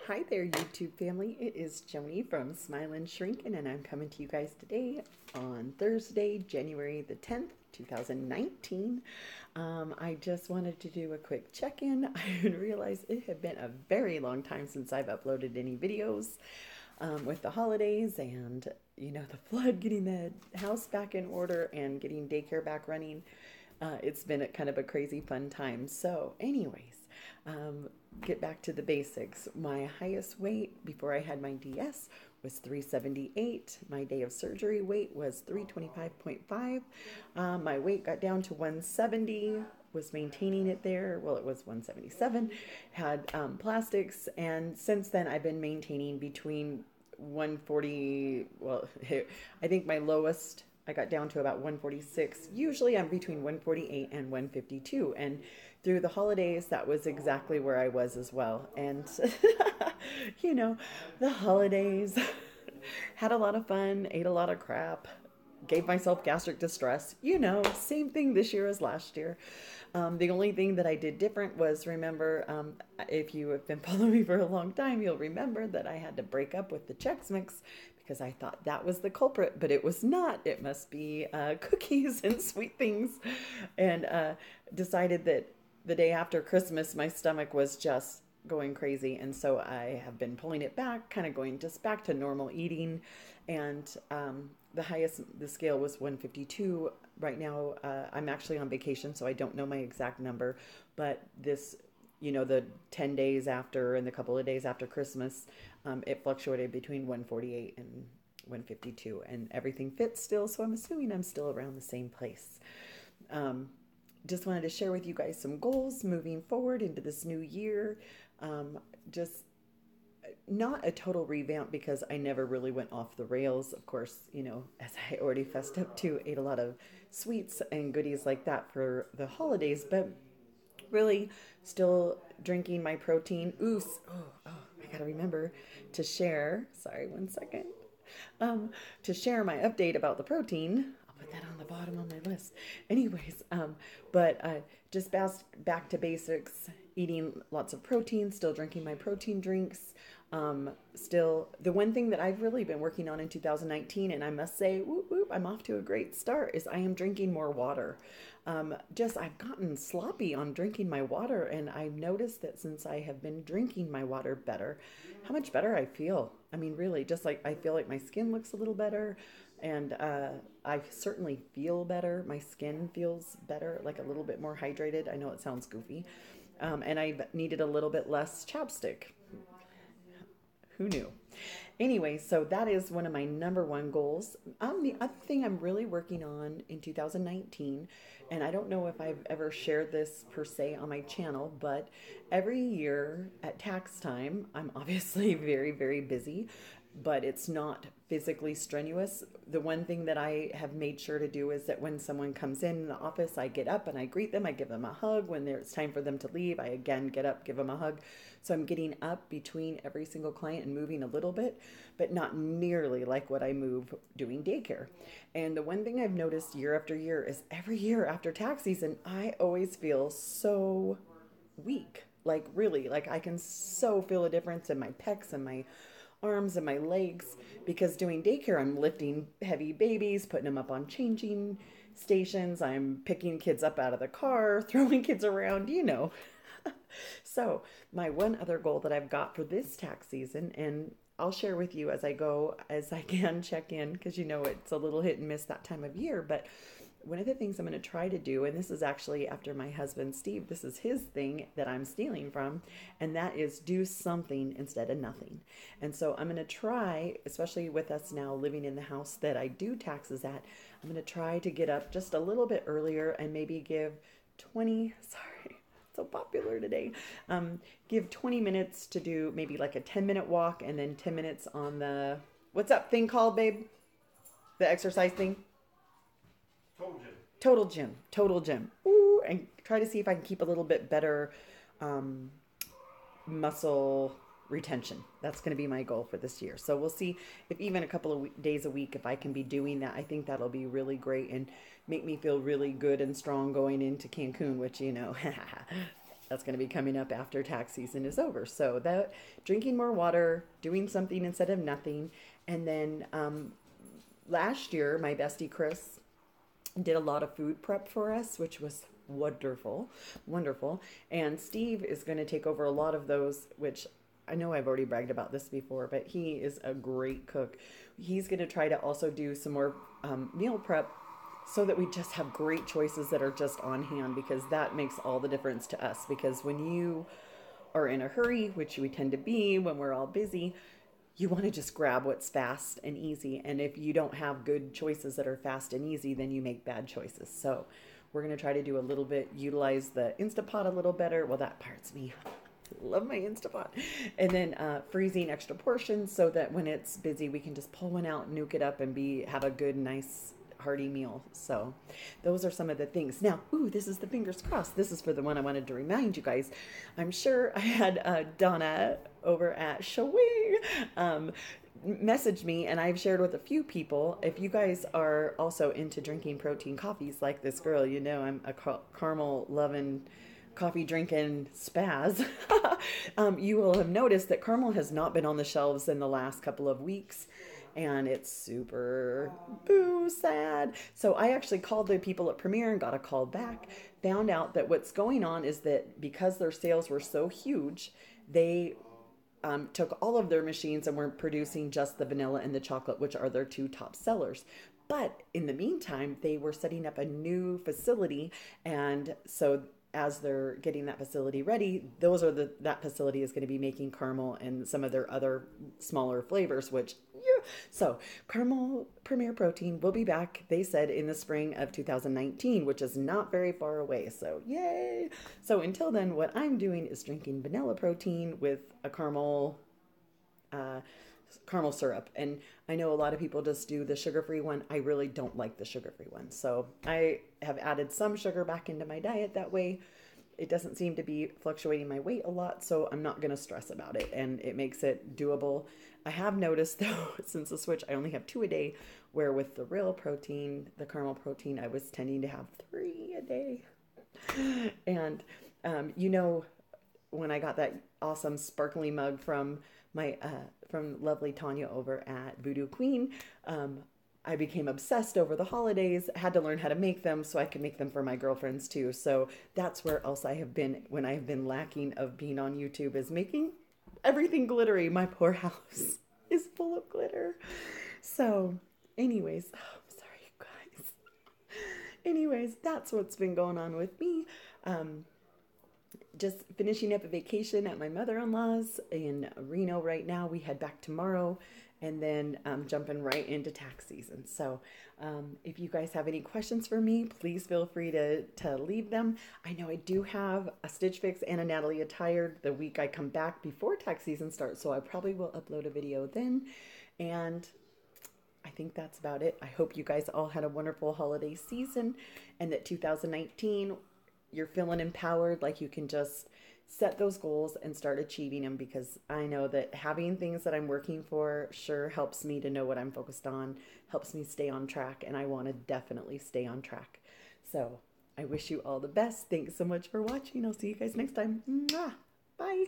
Hi there, YouTube family. It is Joni from Smilin' Shrinkin', and I'm coming to you guys today on Thursday, January the 10th, 2019. I just wanted to do a quick check in. I realized it had been a very long time since I've uploaded any videos with the holidays and, the flood, getting the house back in order and getting daycare back running. It's been kind of a crazy fun time. So, anyways, um, get back to the basics. My highest weight before I had my DS was 378. My day of surgery weight was 325.5. My weight got down to 170, was maintaining it there. Well, it was 177, had plastics, and since then I've been maintaining between 140. Well, I think my lowest I got down to about 146. Usually I'm between 148 and 152. And through the holidays, that was exactly where I was as well. And, you know, the holidays, had a lot of fun, ate a lot of crap, gave myself gastric distress. Same thing this year as last year. The only thing that I did different was remember, if you have been following me for a long time, you'll remember that I had to break up with the Chex Mix because I thought that was the culprit, but it was not. It must be cookies and sweet things. And decided that the day after Christmas, my stomach was just going crazy. And so I have been pulling it back, kind of going just back to normal eating. And the highest, the scale was 152. Right now, I'm actually on vacation, so I don't know my exact number. But this, the 10 days after and the couple of days after Christmas, it fluctuated between 148 and 152. And everything fits still, so I'm assuming I'm still around the same place. Um, just wanted to share with you guys some goals moving forward into this new year. Just not a total revamp because I never really went off the rails. Of course, as I already fessed up to, ate a lot of sweets and goodies like that for the holidays, but really still drinking my protein. Ooh, I gotta remember to share. Sorry, one second. To share my update about the protein. I'll put that on the bottom of my list. Anyways, but just back to basics, eating lots of protein, still drinking my protein drinks. Still, the one thing that I've really been working on in 2019, and I must say, whoop, whoop, I'm off to a great start, is I am drinking more water. I've gotten sloppy on drinking my water, and I've noticed that since I have been drinking my water better, how much better I feel. I mean, really, just like I feel like my skin looks a little better, and I certainly feel better. My skin feels better, like a little bit more hydrated. I know it sounds goofy. And I needed a little bit less chapstick. Who knew? Anyway, so that is one of my number one goals. The other thing I'm really working on in 2019, and I don't know if I've ever shared this per se on my channel, but every year at tax time, I'm obviously very, very busy, but it's not physically strenuous. The one thing that I have made sure to do is that when someone comes in the office, I get up and I greet them. I give them a hug. When it's time for them to leave, I again get up, give them a hug. So I'm getting up between every single client and moving a little bit, but not nearly like what I move doing daycare. And the one thing I've noticed year after year is every year after tax season, I always feel so weak. Like really, like I can so feel a difference in my pecs and my arms and my legs because doing daycare, I'm lifting heavy babies, putting them up on changing stations. I'm picking kids up out of the car, throwing kids around. So, my one other goal that I've got for this tax season, and I'll share with you as I go, as I can check in, because it's a little hit and miss that time of year. But one of the things I'm going to try to do, and this is actually after my husband Steve, this is his thing that I'm stealing from, and that is do something instead of nothing. And so I'm going to try, especially with us now living in the house that I do taxes at, I'm going to try to get up just a little bit earlier and maybe give 20, sorry, so popular today. Give 20 minutes to do maybe like a 10-minute walk and then 10 minutes on the, what's up thing called, babe? The exercise thing? Total gym. Total gym. Ooh, and try to see if I can keep a little bit better um, muscle retention. That's going to be my goal for this year. So we'll see if even a couple of days a week, if I can be doing that. I think that'll be really great and make me feel really good and strong going into Cancun, which, That's going to be coming up after tax season is over. So that drinking more water, doing something instead of nothing. And then last year, my bestie Chris did a lot of food prep for us, which was wonderful, wonderful. And Steve is going to take over a lot of those, which I know I've already bragged about this before, but he is a great cook. He's going to try to also do some more meal prep so that we just have great choices that are just on hand, because that makes all the difference to us. Because when you are in a hurry, which we tend to be when we're all busy, you want to just grab what's fast and easy. And if you don't have good choices that are fast and easy, then you make bad choices. So we're going to try to do a little bit, utilize the Instapot a little better. Well, that part's me. Love my Instapot. And then freezing extra portions so that when it's busy, we can just pull one out, nuke it up, and have a good, nice, hearty meal. So those are some of the things. Now, this is the fingers crossed. This is for the one I wanted to remind you guys. I'm sure I had Donna over at Shawing message me, and I've shared with a few people. If you guys are also into drinking protein coffees like this girl, you know I'm a caramel loving, coffee drinking spaz. You will have noticed that caramel has not been on the shelves in the last couple of weeks, and it's super sad. So I actually called the people at Premier and got a call back, found out that what's going on is that because their sales were so huge, they took all of their machines and were producing just the vanilla and the chocolate, which are their two top sellers. But in the meantime, they were setting up a new facility, and so as they're getting that facility ready, that facility is going to be making caramel and some of their other smaller flavors, which so Caramel Premier Protein will be back, they said, in the spring of 2019, which is not very far away. So yay! So until then, what I'm doing is drinking vanilla protein with a caramel syrup. And I know a lot of people just do the sugar-free one. I really don't like the sugar-free one. So I have added some sugar back into my diet. That way it doesn't seem to be fluctuating my weight a lot, so I'm not going to stress about it, and it makes it doable. I have noticed, though, since the switch, I only have 2 a day, where with the real protein, the caramel protein, I was tending to have 3 a day. And, when I got that awesome sparkly mug from from lovely Tanya over at Voodoo Queen, I became obsessed over the holidays, had to learn how to make them so I could make them for my girlfriends too. So that's where else I have been when I've been lacking of being on YouTube, is making everything glittery. My poor house is full of glitter. So anyways, I'm sorry, you guys. Anyways, that's what's been going on with me. Just finishing up a vacation at my mother-in-law's in Reno right now. We head back tomorrow, and then jumping right into tax season. So if you guys have any questions for me, please feel free to leave them. I know I do have a Stitch Fix and a Natalie Attired the week I come back before tax season starts, so I probably will upload a video then. And I think that's about it. I hope you guys all had a wonderful holiday season, and that 2019, you're feeling empowered, like you can just set those goals and start achieving them, because I know that having things that I'm working for sure helps me to know what I'm focused on, helps me stay on track, and I want to definitely stay on track. So I wish you all the best. Thanks so much for watching. I'll see you guys next time. Mwah! Bye.